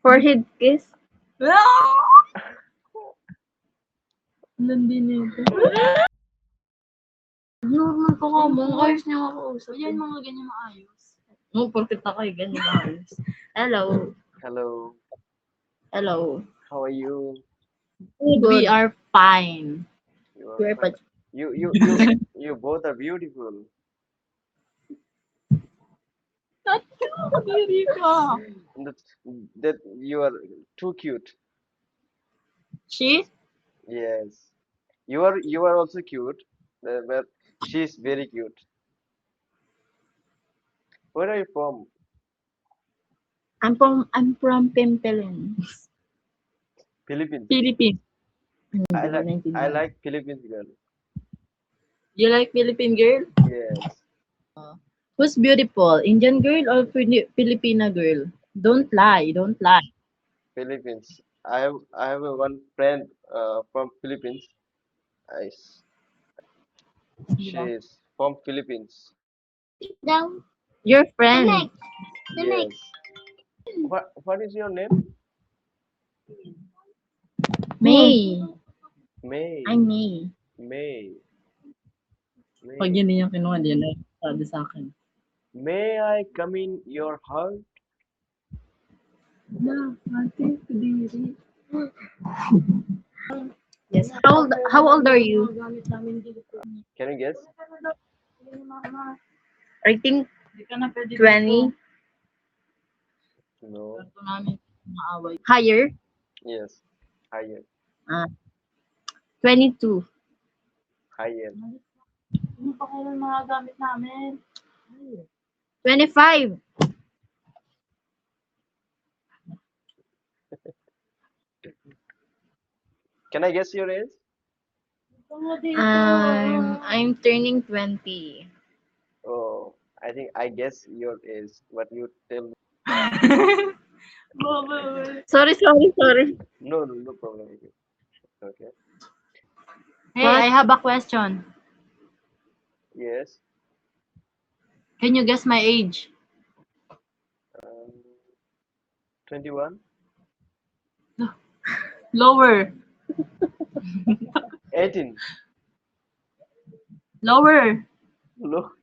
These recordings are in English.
Forehead kiss. Landi nito. Normal ko ka mo. Ayos niya ako usap. Yan mga ganyan maayos. No, porkit ako eh. Ganyan ayos. Hello. Hello, Hello. how are you? Good. We are fine. You are We're fine. pa- You both are beautiful. Kadiri ka. That, that you are too cute. She? Yes, you are also cute, but she's very cute. Where are you from? I'm from Pimpilin. Philippines. Philippines. Hindi I ko like I naintindihan. like Philippines girl. You like Philippine girl? Yes, Who's beautiful? Indian girl or Filipina girl? Don't lie. Don't lie. Philippines. I have one friend from Philippines. I, s- she Diba? is from Philippines. Daw. Your friend. Yes. What is your name? May. May. I'm May. May. Pag May. yun yung kinuha, di na sabi sa akin. May I come in your heart? Na, ate, kadiri. Yes. How old are you? Can you guess? I think Di ka na pwede 20. No. Ito namin maaway. Higher? Yes. Higher. 22. Higher. Ano pa kailan mga gamit namin? 25. Can I guess your age? I'm turning 20. Oh, I think I guess your age. What you tell me? Sorry. No, no, no problem. Okay. Hey, What? I have a question. Yes. Can you guess my age? Um, 21. Lower. 18. Lower. Look.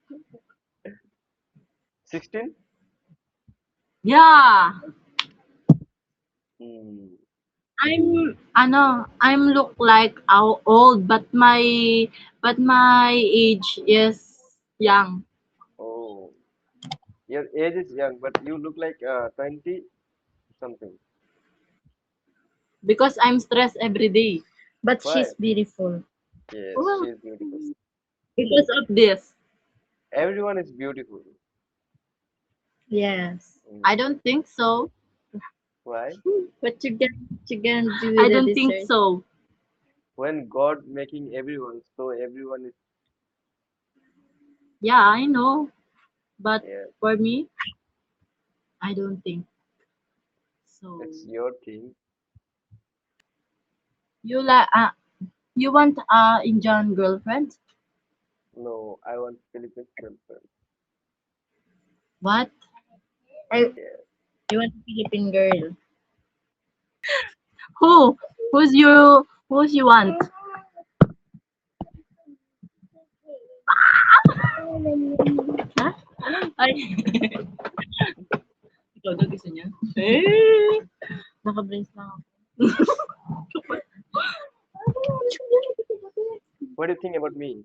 16. Yeah. Hmm. I'm look like old, but my age is young. Oh, your age is young, but you look like 20 something. Because I'm stressed every day. But Why? she's beautiful. Yes, Oh, she's beautiful. because of this. Everyone is beautiful. Yes. Hmm. I don't think so. Why? What you gonna do I with the don't think dessert? so. When God making everyone, so everyone is, Yeah, I know. But yeah, for me, I don't think so. it's your thing. You you want Indian girlfriend? No, I want Philippine girlfriend. What? I Yeah. you want a Philippine girl. Who? Who's you want? Ha? Ay. Ikaw daw gusto niya? Eh. Naka-brace lang ako. What do you think about me?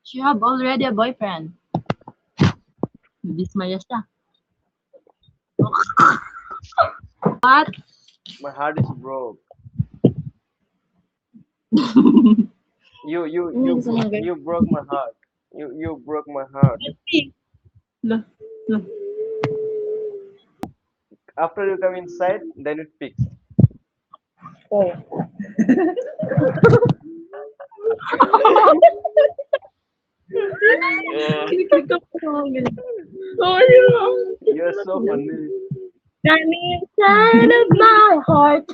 She have already a boyfriend. Dismaya siya. What? My heart is broke. Gusto mong girl? You broke my heart. You broke my heart. Lo, lo. After you come inside, then it fixed. Oh. Yeah. Kinikilig ka pa ako ganyan. You're so funny. Coming inside of my heart.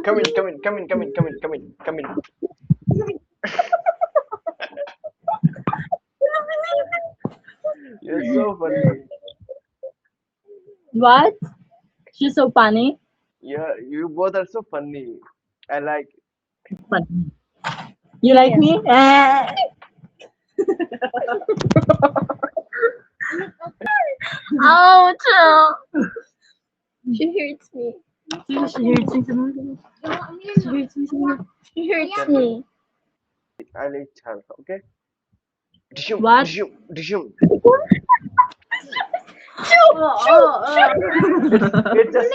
Come in, come in, come in, come in, come in, come in, come in. You're so funny. What? She's so funny. Yeah, you both are so funny. I like. Funny. You like me? Ouch! She hurts me. She hurts me. She hurts me. She hurts me. I like her. Okay. Dishum, What? dishum, dishum. Oh. It's just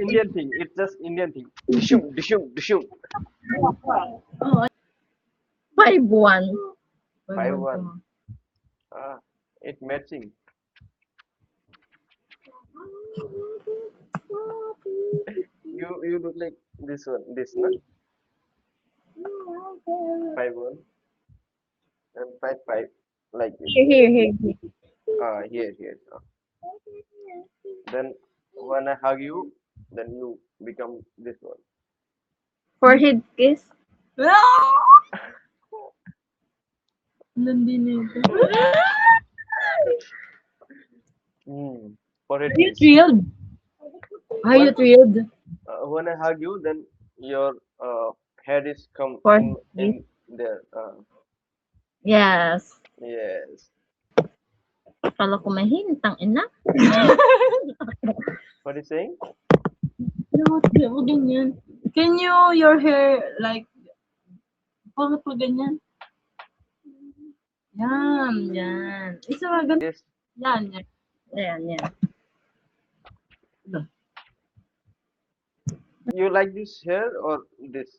Indian thing. It's just Indian thing. Dishum, dishum, dishum. 5-1. 5-1. Ah, it matching. You look like this one. This no? 5-1 and 5-5 like this. Here. Here. Then when I hug you, then you become this one. Forehead kiss. Landi nito. Forehead Are you kiss. thrilled? Are you thrilled? When I hug you, then your head is come Forehead in there. Yes. Yes. Kala ko mahintang ina. What is saying? Huwag ganyan. Can you, your hair, like, bakit pa ganyan? Yan. Isa nga ganun. Yes. Yan. Ayan. You like this hair or this?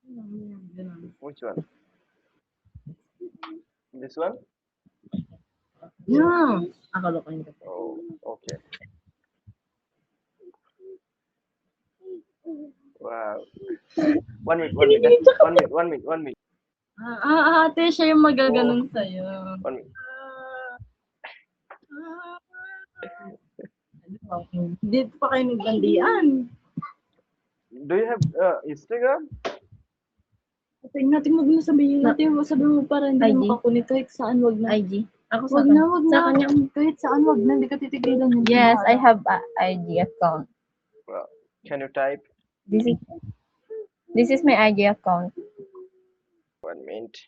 Ganun. Which one? This one? Yan. Akala ko hindi. Oh, okay. Wow. 1 minute. 1 minute. Ate, siya yung magaganon sa'yo. 1 minute. Dito pa kayo nagbandian. Do you have Instagram? Natin mo sabihin natin, sabihin mo para hindi ID. mo makakunik kahit saan, wag na. IG. Ako sa Wag na. Sa kanya. Kahit saan, wag na. Hindi ka titigilan yung Yes, I ginagawa. have a IG account. Well, can you type? This is my IG account. 1 minute.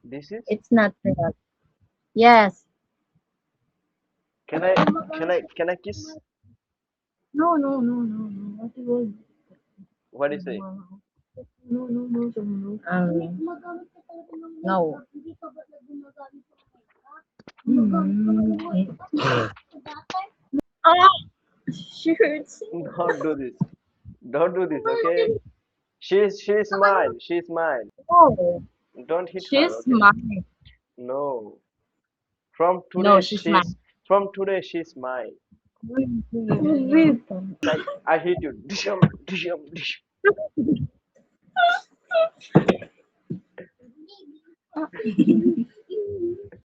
This is. It's not real. Yes. Can I kiss? No. Ate, wag. What do you say? No. No. Ah, she hurts. Don't do this, okay? She's mine. She's mine. Oh, Don't hit her, She's okay? mine. No. From today, No, she's mine. From today, she's mine. Wait. Like I hate you. Dishum, dishum, dishum.